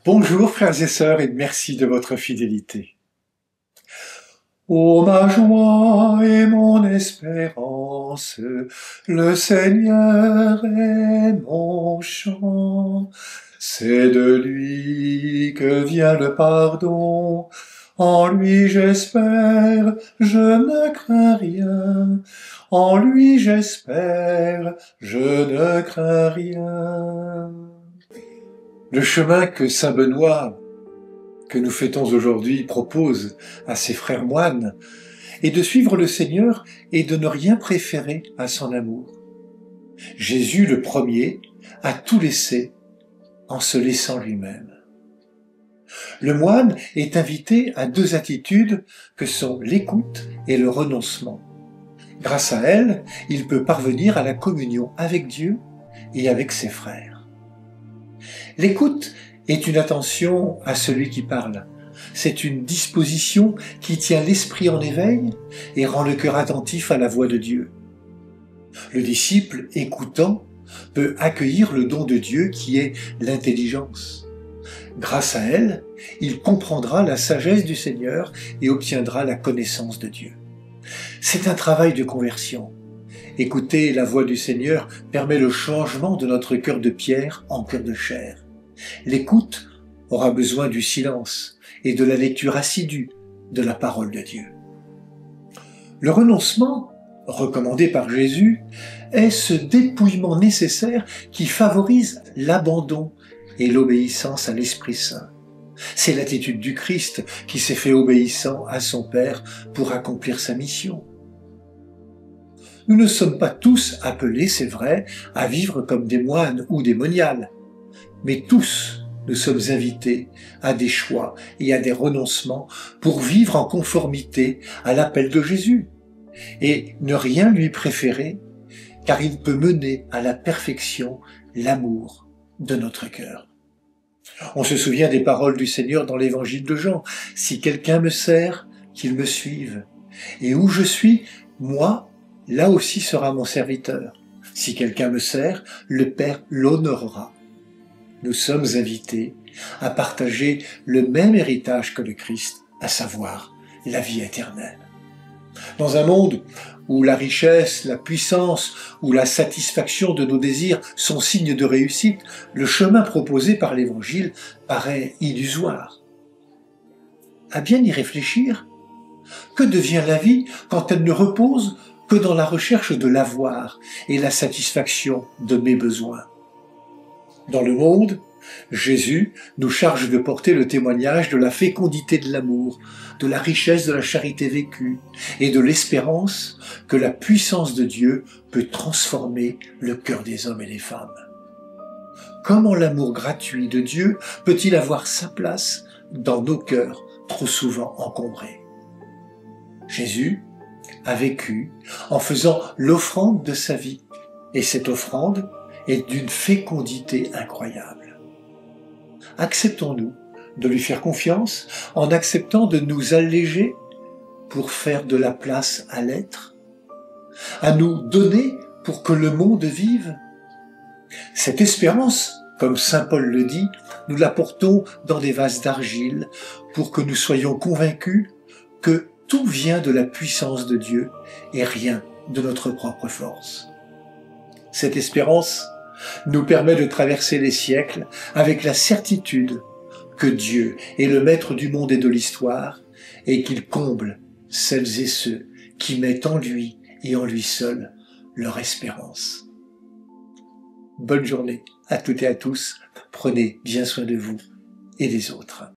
Bonjour frères et sœurs et merci de votre fidélité. Ô ma joie et mon espérance, le Seigneur est mon chant. C'est de lui que vient le pardon. En lui j'espère, je ne crains rien. En lui j'espère, je ne crains rien. Le chemin que saint Benoît, que nous fêtons aujourd'hui, propose à ses frères moines est de suivre le Seigneur et de ne rien préférer à son amour. Jésus, le premier, a tout laissé en se laissant lui-même. Le moine est invité à deux attitudes que sont l'écoute et le renoncement. Grâce à elles, il peut parvenir à la communion avec Dieu et avec ses frères. L'écoute est une attention à celui qui parle. C'est une disposition qui tient l'esprit en éveil et rend le cœur attentif à la voix de Dieu. Le disciple, écoutant, peut accueillir le don de Dieu qui est l'intelligence. Grâce à elle, il comprendra la sagesse du Seigneur et obtiendra la connaissance de Dieu. C'est un travail de conversion. Écouter la voix du Seigneur permet le changement de notre cœur de pierre en cœur de chair. L'écoute aura besoin du silence et de la lecture assidue de la parole de Dieu. Le renoncement, recommandé par Jésus, est ce dépouillement nécessaire qui favorise l'abandon et l'obéissance à l'Esprit Saint. C'est l'attitude du Christ qui s'est fait obéissant à son Père pour accomplir sa mission. Nous ne sommes pas tous appelés, c'est vrai, à vivre comme des moines ou des moniales, mais tous nous sommes invités à des choix et à des renoncements pour vivre en conformité à l'appel de Jésus et ne rien lui préférer, car il peut mener à la perfection l'amour de notre cœur. On se souvient des paroles du Seigneur dans l'évangile de Jean. « Si quelqu'un me sert, qu'il me suive. Et où je suis, moi, là aussi sera mon serviteur. Si quelqu'un me sert, le Père l'honorera. » Nous sommes invités à partager le même héritage que le Christ, à savoir la vie éternelle. Dans un monde où la richesse, la puissance ou la satisfaction de nos désirs sont signes de réussite, le chemin proposé par l'Évangile paraît illusoire. À bien y réfléchir, que devient la vie quand elle ne repose que dans la recherche de l'avoir et la satisfaction de mes besoins? Dans le monde, Jésus nous charge de porter le témoignage de la fécondité de l'amour, de la richesse de la charité vécue et de l'espérance que la puissance de Dieu peut transformer le cœur des hommes et des femmes. Comment l'amour gratuit de Dieu peut-il avoir sa place dans nos cœurs trop souvent encombrés? Jésus a vécu en faisant l'offrande de sa vie, et cette offrande est d'une fécondité incroyable. Acceptons-nous de lui faire confiance en acceptant de nous alléger pour faire de la place à l'être, à nous donner pour que le monde vive. Cette espérance, comme saint Paul le dit, nous la portons dans des vases d'argile pour que nous soyons convaincus que tout vient de la puissance de Dieu et rien de notre propre force. Cette espérance nous permet de traverser les siècles avec la certitude que Dieu est le maître du monde et de l'histoire et qu'il comble celles et ceux qui mettent en lui et en lui seul leur espérance. Bonne journée à toutes et à tous, prenez bien soin de vous et des autres.